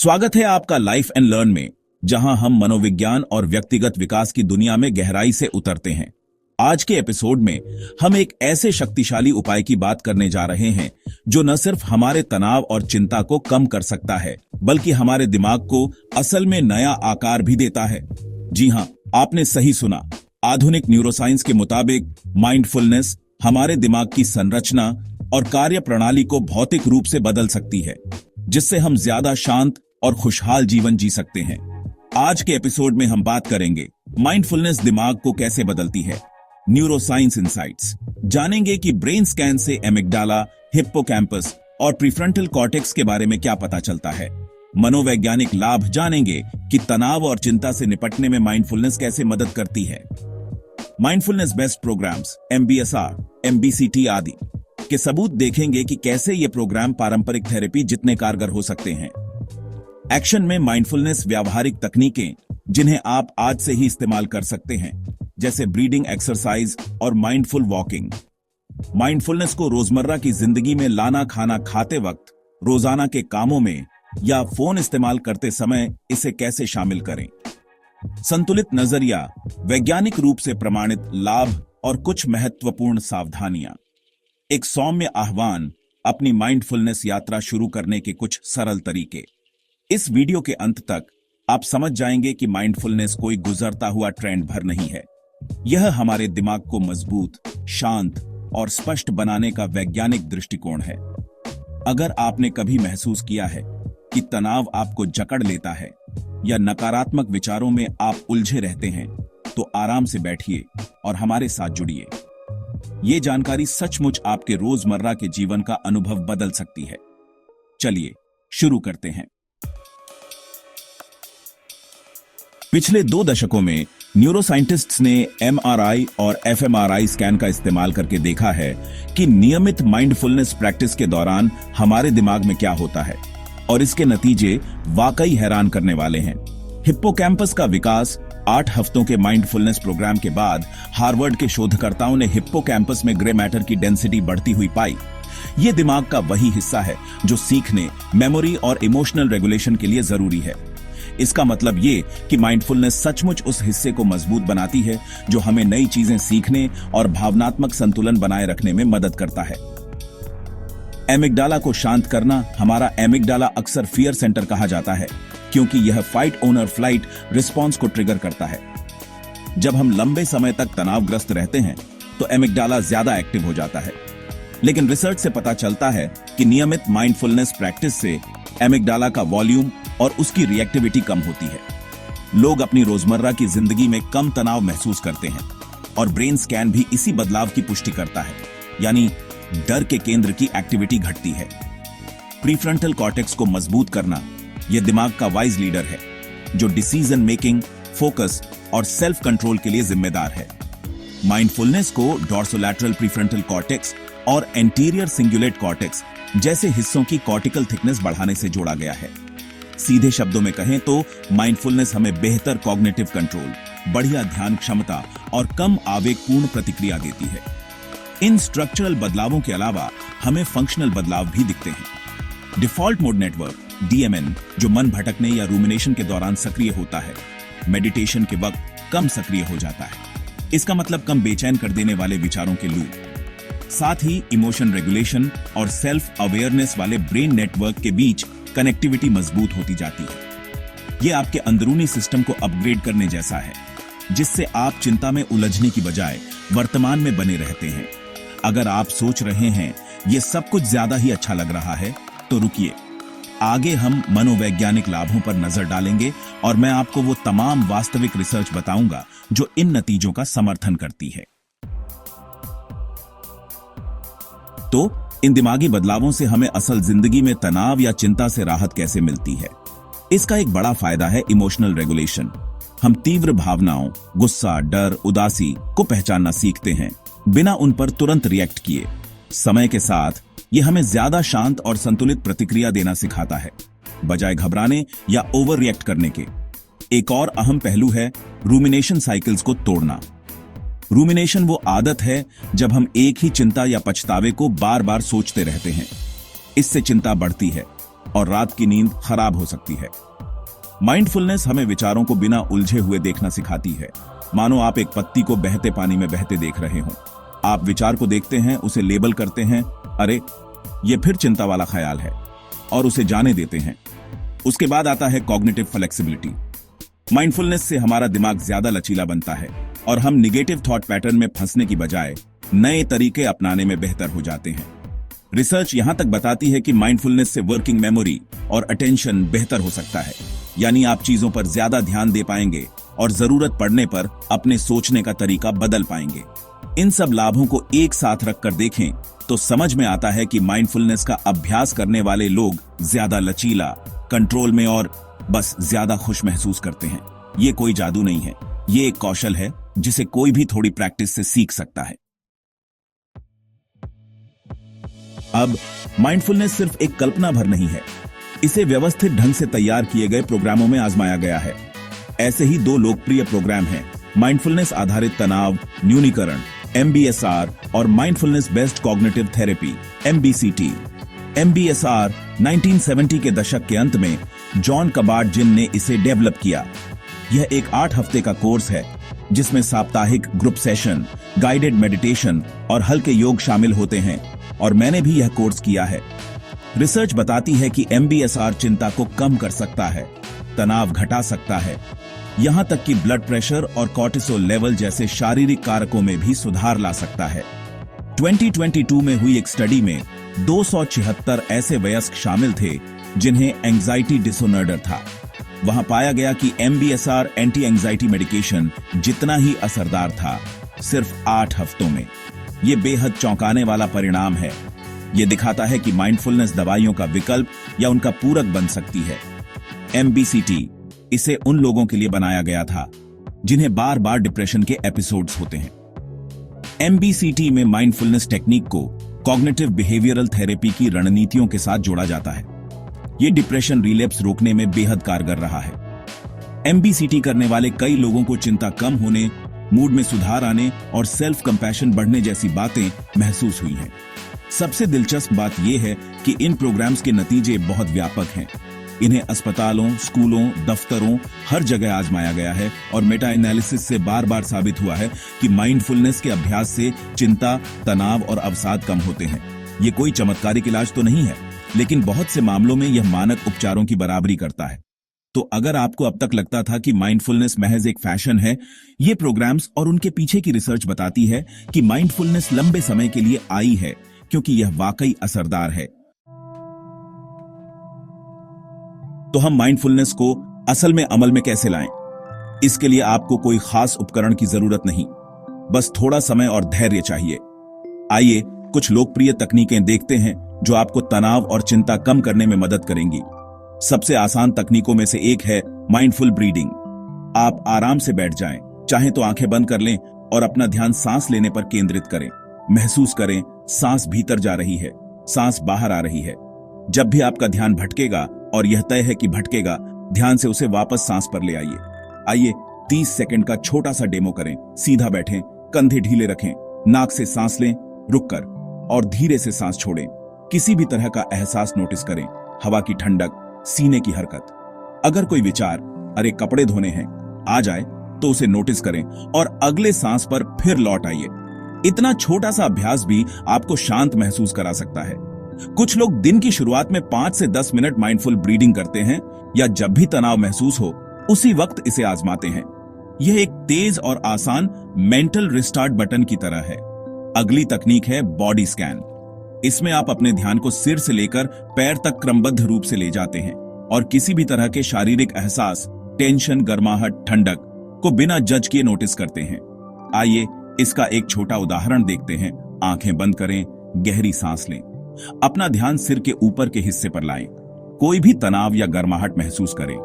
स्वागत है आपका लाइफ एंड लर्न में, जहां हम मनोविज्ञान और व्यक्तिगत विकास की दुनिया में गहराई से उतरते हैं। आज के एपिसोड में हम एक ऐसे शक्तिशाली उपाय की बात करने जा रहे हैं जो न सिर्फ हमारे तनाव और चिंता को कम कर सकता है, बल्कि हमारे दिमाग को असल में नया आकार भी देता है। जी हां, आपने सही सुना। आधुनिक न्यूरोसाइंस के मुताबिक माइंडफुलनेस हमारे दिमाग की संरचना और कार्य प्रणाली को भौतिक रूप से बदल सकती है, जिससे हम ज्यादा शांत और खुशहाल जीवन जी सकते हैं। आज के एपिसोड में हम बात करेंगे माइंडफुलनेस दिमाग को कैसे बदलती है। न्यूरोसाइंस इनसाइट्स जानेंगे कि ब्रेन स्कैन से एमिग्डाला, हिप्पोकैम्पस और प्रीफ्रंटल कॉर्टेक्स के बारे में क्या पता चलता है। मनोवैज्ञानिक लाभ जानेंगे कि तनाव और चिंता से निपटने में माइंडफुलनेस कैसे मदद करती है। Mindfulness based programs MBSR, MBCT आदि के सबूत देखेंगे कि कैसे ये प्रोग्राम पारंपरिक थेरेपी जितने कारगर हो सकते हैं। एक्शन में माइंडफुलनेस व्यावहारिक तकनीकें जिन्हें आप आज से ही इस्तेमाल कर सकते हैं, जैसे ब्रीदिंग एक्सरसाइज और माइंडफुल वॉकिंग। माइंडफुलनेस को रोजमर्रा की जिंदगी में लाना, खाना खाते वक्त, रोजाना के कामों में या फोन इस्तेमाल करते समय इसे कैसे शामिल करें। संतुलित नजरिया, वैज्ञानिक रूप से प्रमाणित लाभ और कुछ महत्वपूर्ण सावधानियां। एक सौम्य आह्वान, अपनी माइंडफुलनेस यात्रा शुरू करने के कुछ सरल तरीके। इस वीडियो के अंत तक आप समझ जाएंगे कि माइंडफुलनेस कोई गुजरता हुआ ट्रेंड भर नहीं है। यह हमारे दिमाग को मजबूत, शांत और स्पष्ट बनाने का वैज्ञानिक दृष्टिकोण है। अगर आपने कभी महसूस किया है कि तनाव आपको जकड़ लेता है या नकारात्मक विचारों में आप उलझे रहते हैं, तो आराम से बैठिए और हमारे साथ जुड़िए। ये जानकारी सचमुच आपके रोजमर्रा के जीवन का अनुभव बदल सकती है। चलिए शुरू करते हैं। पिछले 2 दशकों में न्यूरोसाइंटिस्ट्स ने MRI और fMRI स्कैन का इस्तेमाल करके देखा है कि नियमित माइंडफुलनेस प्रैक्टिस के दौरान हमारे दिमाग में क्या होता है, और इसके नतीजे वाकई हैरान करने वाले हैं। हिप्पोकैम्पस का विकास 8 हफ्तों के माइंडफुलनेस प्रोग्राम के बाद हार्वर्ड के शोधकर्ताओं ने हिप्पोकैम्पस में ग्रे मैटर की डेंसिटी बढ़ती हुई पाई। यह दिमाग का वही हिस्सा है जो सीखने, मेमोरी और इमोशनल रेगुलेशन के लिए जरूरी है। इसका मतलब ये कि माइंडफुलनेस सचमुच उस हिस्से को मजबूत बनाती है जो हमें नई चीजें सीखने और भावनात्मक संतुलन बनाए रखने में मदद करता है। एमिग्डाला को शांत करना। हमारा एमिग्डाला अक्सर फियर सेंटर कहा जाता है, क्योंकि यह फाइट ओनर फ्लाइट रिस्पॉन्स को ट्रिगर करता है। जब हम लंबे समय तक तनावग्रस्त रहते हैं तो एमिग्डाला ज्यादा एक्टिव हो जाता है। लेकिन रिसर्च से पता चलता है कि नियमित माइंडफुलनेस प्रैक्टिस से एमिग्डाला का वॉल्यूम और उसकी रिएक्टिविटी कम होती है। लोग अपनी रोजमर्रा की जिंदगी में कम तनाव महसूस करते हैं, और ब्रेन स्कैन भी इसी बदलाव की पुष्टि करता है, यानी डर के केंद्र की एक्टिविटी घटती है। प्रीफ्रंटल कॉर्टेक्स को मजबूत करना। यह दिमाग का वाइज लीडर है जो डिसीजन मेकिंग, फोकस और सेल्फ कंट्रोल के लिए जिम्मेदार है। माइंडफुलनेस को डॉर्सोलैटरल प्रीफ्रंटल कॉर्टेक्स और एंटीरियर सिंगुलेट कॉर्टेक्स जैसे हिस्सों की कॉर्टिकल थिकनेस बढ़ाने से जोड़ा गया है। सीधे शब्दों में कहें तो माइंडफुलनेस हमें बेहतर कॉग्निटिव कंट्रोल, बढ़िया ध्यान क्षमता और कम आवेगपूर्ण प्रतिक्रिया देती है। इन स्ट्रक्चरल बदलावों के अलावा हमें फंक्शनल बदलाव भी दिखते हैं। डिफॉल्ट मोड नेटवर्क DMN, जो मन भटकने या रूमिनेशन के दौरान सक्रिय होता है, मेडिटेशन के वक्त कम सक्रिय हो जाता है। इसका मतलब कम बेचैन कर देने वाले विचारों के लूप। साथ ही इमोशन रेगुलेशन और सेल्फ अवेयरनेस वाले ब्रेन नेटवर्क के बीच कनेक्टिविटी मजबूत होती जाती है। यह आपके अंदरूनी सिस्टम को अपग्रेड करने जैसा है, जिससे आप चिंता में उलझने की बजाय वर्तमान में बने रहते हैं। अगर आप सोच रहे हैं यह सब कुछ ज्यादा ही अच्छा लग रहा है, तो रुकिए, आगे हम मनोवैज्ञानिक लाभों पर नजर डालेंगे और मैं आपको वो तमाम वास्तविक रिसर्च बताऊंगा जो इन नतीजों का समर्थन करती है। तो इन दिमागी बदलावों से हमें असल जिंदगी में तनाव या चिंता से राहत कैसे मिलती है। इसका एक बड़ा फायदा है इमोशनल रेगुलेशन। हम तीव्र भावनाओं, गुस्सा, डर, उदासी को पहचानना सीखते हैं, बिना उन पर तुरंत रिएक्ट किए। समय के साथ ये हमें ज्यादा शांत और संतुलित प्रतिक्रिया देना सिखाता है, बजाय घबराने या ओवर रिएक्ट करने के। एक और अहम पहलू है रूमिनेशन साइकिल्स को तोड़ना। रूमिनेशन वो आदत है जब हम एक ही चिंता या पछतावे को बार बार सोचते रहते हैं। इससे चिंता बढ़ती है और रात की नींद खराब हो सकती है। माइंडफुलनेस हमें विचारों को बिना उलझे हुए देखना सिखाती है। मानो आप एक पत्ती को बहते पानी में बहते देख रहे हो। आप विचार को देखते हैं, उसे लेबल करते हैं, अरे ये फिर चिंता वाला ख्याल है, और उसे जाने देते हैं। उसके बाद आता है कॉग्निटिव फ्लेक्सिबिलिटी। माइंडफुलनेस से हमारा दिमाग ज्यादा लचीला बनता है और हम निगेटिव थॉट पैटर्न में फंसने की बजाय नए तरीके अपनाने में बेहतर हो जाते हैं। रिसर्च यहां तक बताती है कि माइंडफुलनेस से वर्किंग मेमोरी और अटेंशन बेहतर हो सकता है, यानी आप चीजों पर ज्यादा ध्यान दे पाएंगे और जरूरत पड़ने पर अपने सोचने का तरीका बदल पाएंगे। इन सब लाभों को एक साथ रखकर देखें तो समझ में आता है कि माइंडफुलनेस का अभ्यास करने वाले लोग ज्यादा लचीला, कंट्रोल में और बस ज्यादा खुश महसूस करते हैं। ये कोई जादू नहीं है, ये एक कौशल है जिसे कोई भी थोड़ी प्रैक्टिस से सीख सकता है। अब माइंडफुलनेस सिर्फ एक कल्पना भर नहीं है, इसे व्यवस्थित ढंग से तैयार किए गए प्रोग्रामों में आजमाया गया है। ऐसे ही 2 लोकप्रिय प्रोग्राम हैं, माइंडफुलनेस आधारित तनाव न्यूनीकरण MBSR और mindfulness based cognitive therapy MBCT। MBSR 1970 के दशक के अंत में जॉन कबार्ड-जिन ने इसे डेवलप किया। यह एक 8 हफ्ते का कोर्स है जिसमें साप्ताहिक ग्रुप सेशन, गाइडेड मेडिटेशन और हल्के योग शामिल होते हैं, और मैंने भी यह कोर्स किया है। रिसर्च बताती है कि MBSR चिंता को कम कर सकता है, तनाव घटा सकता है, यहां तक कि ब्लड प्रेशर और कॉर्टिसोल लेवल जैसे शारीरिक कारकों में भी सुधार ला सकता है। 2022 में हुई एक स्टडी में 276 ऐसे वयस्क शामिल थे जिन्हें एंजाइटी डिसऑर्डर था। वहां पाया गया कि MBSR एंटी एंजाइटी मेडिकेशन जितना ही असरदार था, सिर्फ 8 हफ्तों में। यह बेहद चौंकाने वाला परिणाम है। यह दिखाता है कि माइंडफुलनेस दवाइयों का विकल्प या उनका पूरक बन सकती है। MBCT इसे उन लोगों के लिए बनाया गया था जिन्हें बार बार डिप्रेशन के एपिसोड्स होते हैं। MBCT में माइंडफुलनेस टेक्निक को कॉग्निटिव बिहेवियरल थेरेपी की रणनीतियों के साथ जोड़ा जाता है। यह डिप्रेशन रिलेप्स रोकने में बेहद कारगर रहा है। MBCT करने वाले कई लोगों को चिंता कम होने, मूड में सुधार आने और सेल्फ कंपैशन बढ़ने जैसी बातें महसूस हुई हैं। सबसे दिलचस्प बात यह है कि इन प्रोग्राम्स के नतीजे बहुत व्यापक हैं। इन्हें अस्पतालों, स्कूलों, दफ्तरों, हर जगह आजमाया गया है और मेटा एनालिसिस से बार बार साबित हुआ है कि माइंडफुलनेस के अभ्यास से चिंता, तनाव और अवसाद कम होते हैं। ये कोई चमत्कारिक इलाज तो नहीं है, लेकिन बहुत से मामलों में यह मानक उपचारों की बराबरी करता है। तो अगर आपको अब तक लगता था कि माइंडफुलनेस महज एक फैशन है, ये प्रोग्राम्स और उनके पीछे की रिसर्च बताती है कि माइंडफुलनेस लंबे समय के लिए आई है, क्योंकि यह वाकई असरदार है। तो हम माइंडफुलनेस को असल में अमल में कैसे लाएं? इसके लिए आपको कोई खास उपकरण की जरूरत नहीं, बस थोड़ा समय और धैर्य चाहिए। आइए कुछ लोकप्रिय तकनीकें देखते हैं जो आपको तनाव और चिंता कम करने में मदद करेंगी। सबसे आसान तकनीकों में से एक है माइंडफुल ब्रीदिंग। आप आराम से बैठ जाएं, चाहे तो आंखें बंद कर लें और अपना ध्यान सांस लेने पर केंद्रित करें। महसूस करें सांस भीतर जा रही है, सांस बाहर आ रही है। जब भी आपका ध्यान भटकेगा और यह तय है कि भटकेगा, ध्यान से उसे वापस सांस पर ले आइए। आइए 30 सेकंड का छोटा सा डेमो करें। सीधा बैठें, कंधे ढीले रखें, नाक से सांस लें, रुककर, और धीरे से सांस छोड़ें। किसी भी तरह का एहसास नोटिस करें, हवा की ठंडक, सीने की हरकत। अगर कोई विचार, अरे कपड़े धोने हैं, आ जाए तो उसे नोटिस करें और अगले सांस पर फिर लौट आइए। इतना छोटा सा अभ्यास भी आपको शांत महसूस करा सकता है। कुछ लोग दिन की शुरुआत में 5 से 10 मिनट माइंडफुल ब्रीदिंग करते हैं, या जब भी तनाव महसूस हो उसी वक्त इसे आजमाते हैं। यह एक तेज और आसान मेंटल रिस्टार्ट बटन की तरह है। अगली तकनीक है बॉडी स्कैन। इसमें आप अपने ध्यान को सिर से लेकर पैर तक क्रमबद्ध रूप से ले जाते हैं और किसी भी तरह के शारीरिक एहसास, टेंशन, गर्माहट, ठंडक को बिना जज किए नोटिस करते हैं। आइए इसका एक छोटा उदाहरण देखते हैं। आंखें बंद करें, गहरी सांस लें, अपना ध्यान सिर के ऊपर के हिस्से पर लाएं। कोई भी तनाव या गर्माहट महसूस करें।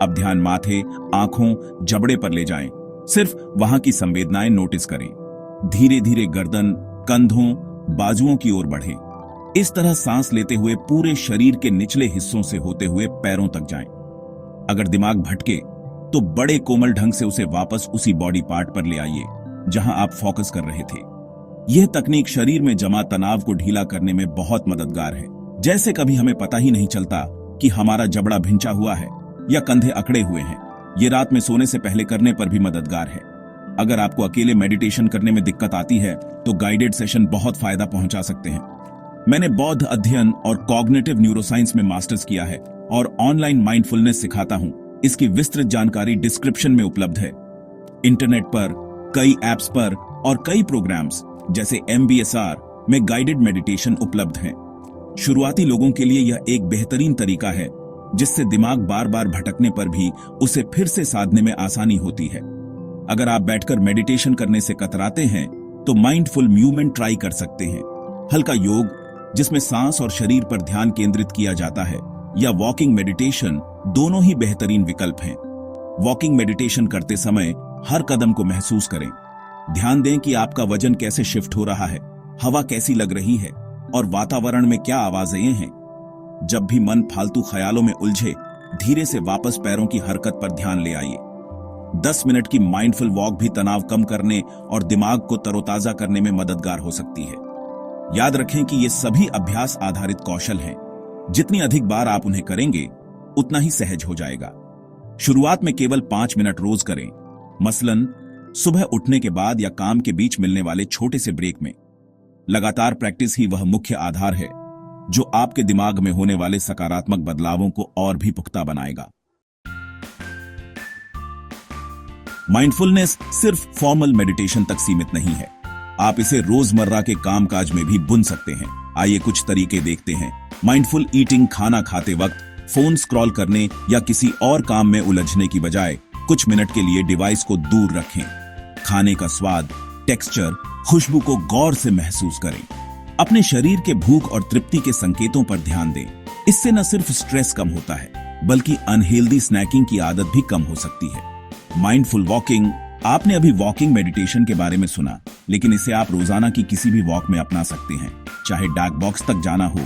अब ध्यान माथे, आंखों, जबड़े पर ले जाएं। सिर्फ वहां की संवेदनाएं नोटिस करें। धीरे धीरे गर्दन, कंधों, बाजुओं की ओर बढ़ें। इस तरह सांस लेते हुए पूरे शरीर के निचले हिस्सों से होते हुए पैरों तक जाएं। अगर दिमाग भटके तो बड़े कोमल ढंग से उसे वापस उसी बॉडी पार्ट पर ले आइए जहां आप फोकस कर रहे थे। यह तकनीक शरीर में जमा तनाव को ढीला करने में बहुत मददगार है। जैसे कभी हमें पता ही नहीं चलता कि हमारा जबड़ा भिंचा हुआ है या कंधे अकड़े हुए हैं। ये रात में सोने से पहले करने पर भी मददगार है। अगर आपको अकेले मेडिटेशन करने में दिक्कत आती है तो गाइडेड सेशन बहुत फायदा पहुंचा सकते हैं। मैंने बौद्ध अध्ययन और कॉग्निटिव न्यूरोसाइंस में मास्टर्स किया है और ऑनलाइन माइंडफुलनेस सिखाता हूं। इसकी विस्तृत जानकारी डिस्क्रिप्शन में उपलब्ध है। इंटरनेट पर कई ऐप्स पर और कई प्रोग्राम्स जैसे MBSR में गाइडेड मेडिटेशन उपलब्ध हैं। शुरुआती लोगों के लिए यह एक बेहतरीन तरीका है जिससे दिमाग बार बार भटकने पर भी उसे फिर से साधने में आसानी होती है। अगर आप बैठकर मेडिटेशन करने से कतराते हैं तो माइंडफुल मूवमेंट ट्राई कर सकते हैं। हल्का योग जिसमें सांस और शरीर पर ध्यान केंद्रित किया जाता है या वॉकिंग मेडिटेशन दोनों ही बेहतरीन विकल्प हैं। वॉकिंग मेडिटेशन करते समय हर कदम को महसूस करें। ध्यान दें कि आपका वजन कैसे शिफ्ट हो रहा है, हवा कैसी लग रही है और वातावरण में क्या आवाजें हैं। जब भी मन फालतू ख्यालों में उलझे, धीरे से वापस पैरों की हरकत पर ध्यान ले आइए। 10 मिनट की माइंडफुल वॉक भी तनाव कम करने और दिमाग को तरोताजा करने में मददगार हो सकती है। याद रखें कि ये सभी अभ्यास आधारित कौशल हैं। जितनी अधिक बार आप उन्हें करेंगे उतना ही सहज हो जाएगा। शुरुआत में केवल 5 मिनट रोज करें, मसलन सुबह उठने के बाद या काम के बीच मिलने वाले छोटे से ब्रेक में। लगातार प्रैक्टिस ही वह मुख्य आधार है जो आपके दिमाग में होने वाले सकारात्मक बदलावों को और भी पुख्ता बनाएगा। माइंडफुलनेस सिर्फ फॉर्मल मेडिटेशन तक सीमित नहीं है। आप इसे रोजमर्रा के कामकाज में भी बुन सकते हैं। आइए कुछ तरीके देखते हैं। माइंडफुल ईटिंग, खाना खाते वक्त फोन स्क्रॉल करने या किसी और काम में उलझने की बजाय कुछ मिनट के लिए डिवाइस को दूर रखें। खाने का स्वाद, टेक्सचर, खुशबू को गौर से महसूस करें। अपने शरीर के भूख और तृप्ति के संकेतों पर ध्यान दें। इससे न सिर्फ स्ट्रेस कम होता है बल्कि अनहेल्दी स्नैकिंग की आदत भी कम हो सकती है। माइंडफुल वॉकिंग, आपने अभी वॉकिंग मेडिटेशन के बारे में सुना, लेकिन इसे आप रोजाना की किसी भी वॉक में अपना सकते हैं। चाहे डाक बॉक्स तक जाना हो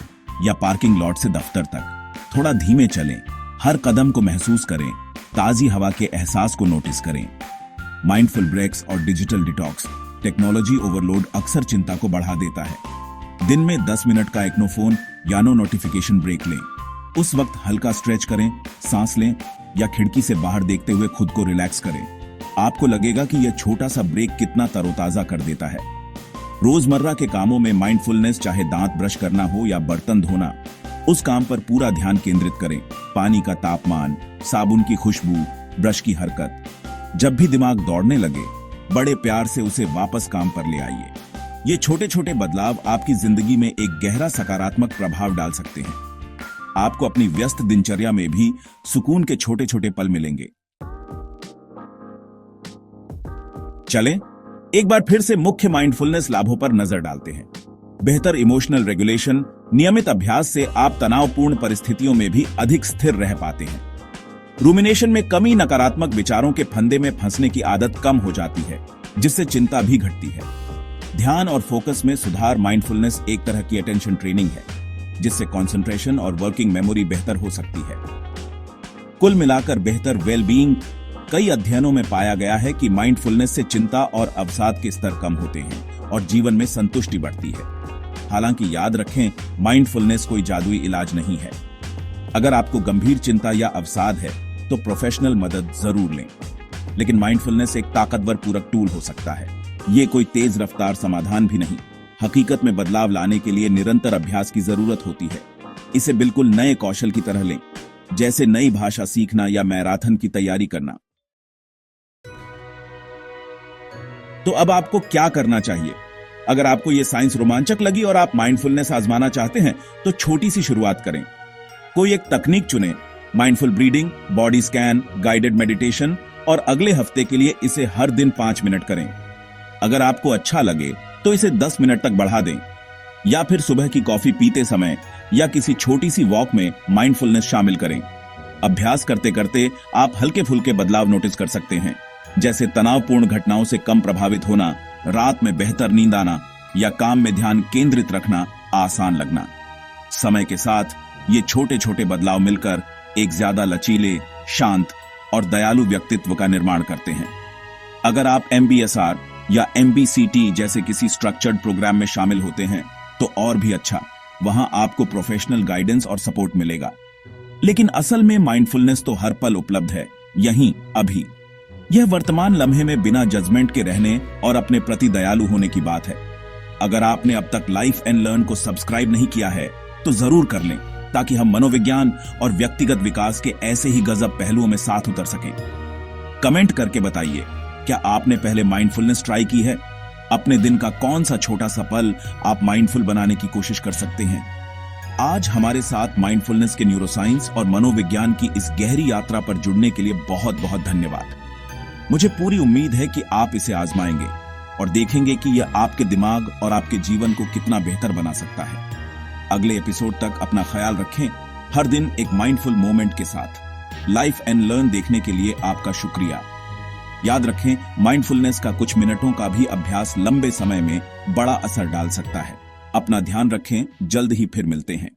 या पार्किंग लॉट से दफ्तर तक। थोड़ा धीमे चलें, हर कदम को महसूस करें, ताजी हवा के एहसास को नोटिस करें। माइंडफुल ब्रेक्स और डिजिटल डिटॉक्स, टेक्नोलॉजी ओवरलोड अक्सर चिंता को बढ़ा देता है। दिन में 10 मिनट का नो या नो नोटिफिकेशन ब्रेक लें। उस वक्त हल्का स्ट्रेच करें, सांस लें या खिड़की से बाहर देखते हुए खुद को रिलैक्स करें। आपको लगेगा कि यह छोटा सा ब्रेक कितना तरोताजा कर देता है। रोजमर्रा के कामों में माइंडफुलनेस, चाहे दांत ब्रश करना हो या बर्तन धोना, उस काम पर पूरा ध्यान केंद्रित करें। पानी का तापमान, साबुन की खुशबू, ब्रश की हरकत। जब भी दिमाग दौड़ने लगे, बड़े प्यार से उसे वापस काम पर ले आइए। ये छोटे छोटे बदलाव आपकी जिंदगी में एक गहरा सकारात्मक प्रभाव डाल सकते हैं। आपको अपनी व्यस्त दिनचर्या में भी सुकून के छोटे छोटे पल मिलेंगे। चलें, एक बार फिर से मुख्य माइंडफुलनेस लाभों पर नजर डालते हैं। बेहतर इमोशनल रेगुलेशन, नियमित अभ्यास से आप तनावपूर्ण परिस्थितियों में भी अधिक स्थिर रह पाते हैं। रूमिनेशन में कमी, नकारात्मक विचारों के फंदे में फंसने की आदत कम हो जाती है, जिससे चिंता भी घटती है। ध्यान और फोकस में सुधार, माइंडफुलनेस एक तरह की अटेंशन ट्रेनिंग है, जिससे कंसंट्रेशन और वर्किंग मेमोरी बेहतर हो सकती है। कुल मिलाकर बेहतर वेलबीइंग, कई अध्ययनों में पाया गया है कि माइंडफुलनेस से चिंता और अवसाद के स्तर कम होते हैं और जीवन में संतुष्टि बढ़ती है। हालांकि याद रखें, माइंडफुलनेस कोई जादुई इलाज नहीं है। अगर आपको गंभीर चिंता या अवसाद है तो प्रोफेशनल मदद जरूर लें। लेकिन माइंडफुलनेस एक ताकतवर पूरक टूल हो सकता है। ये कोई तेज रफ्तार समाधान भी नहीं। हकीकत में बदलाव लाने के लिए निरंतर अभ्यास की जरूरत होती है। इसे बिल्कुल नए कौशल की तरह लें, जैसे नई भाषा सीखना या मैराथन की तैयारी करना। तो अब आपको क्या करना चाहिए? अगर आपको यह साइंस रोमांचक लगी और आप माइंडफुलनेस आजमाना चाहते हैं तो छोटी सी शुरुआत करें। कोई एक तकनीक चुनें, mindful breathing, body scan, guided meditation, और अगले हफ्ते के लिए इसे हर दिन 5 मिनट करें। अगर आपको अच्छा लगे तो इसे 10 मिनट तक बढ़ा दें, या फिर सुबह की कॉफी पीते समय या किसी छोटी सी वॉक में माइंडफुलनेस शामिल करें। अभ्यास करते करते आप हल्के फुल्के बदलाव नोटिस कर सकते हैं, जैसे तनावपूर्ण घटनाओं से कम प्रभावित होना, रात में बेहतर नींद आना या काम में ध्यान केंद्रित रखना आसान लगना। समय के साथ ये छोटे छोटे बदलाव मिलकर एक ज्यादा लचीले, शांत और दयालु व्यक्तित्व का निर्माण करते हैं। अगर आप MBSR या MBCT जैसे किसी स्ट्रक्चर्ड प्रोग्राम में शामिल होते हैं तो और भी अच्छा। वहां आपको प्रोफेशनल गाइडेंस और सपोर्ट मिलेगा। लेकिन असल में माइंडफुलनेस तो हर पल उपलब्ध है, यहीं अभी। यह वर्तमान लम्हे में बिना जजमेंट के रहने और अपने प्रति दयालु होने की बात है। अगर आपने अब तक लाइफ एंड लर्न को सब्सक्राइब नहीं किया है तो जरूर कर लें, ताकि हम मनोविज्ञान और व्यक्तिगत विकास के ऐसे ही गजब पहलुओं में साथ उतर सकें। कमेंट करके बताइए, क्या आपने पहले माइंडफुलनेस ट्राई की है? अपने दिन का कौन सा छोटा सा पल आप माइंडफुल बनाने की कोशिश कर सकते हैं? आज हमारे साथ माइंडफुलनेस के न्यूरोसाइंस और मनोविज्ञान की इस गहरी यात्रा पर जुड़ने के लिए बहुत बहुत धन्यवाद। मुझे पूरी उम्मीद है कि आप इसे आजमाएंगे और देखेंगे कि यह आपके दिमाग और आपके जीवन को कितना बेहतर बना सकता है। अगले एपिसोड तक अपना ख्याल रखें। हर दिन एक माइंडफुल मोमेंट के साथ लाइफ एंड लर्न देखने के लिए आपका शुक्रिया। याद रखें, माइंडफुलनेस का कुछ मिनटों का भी अभ्यास लंबे समय में बड़ा असर डाल सकता है। अपना ध्यान रखें, जल्द ही फिर मिलते हैं।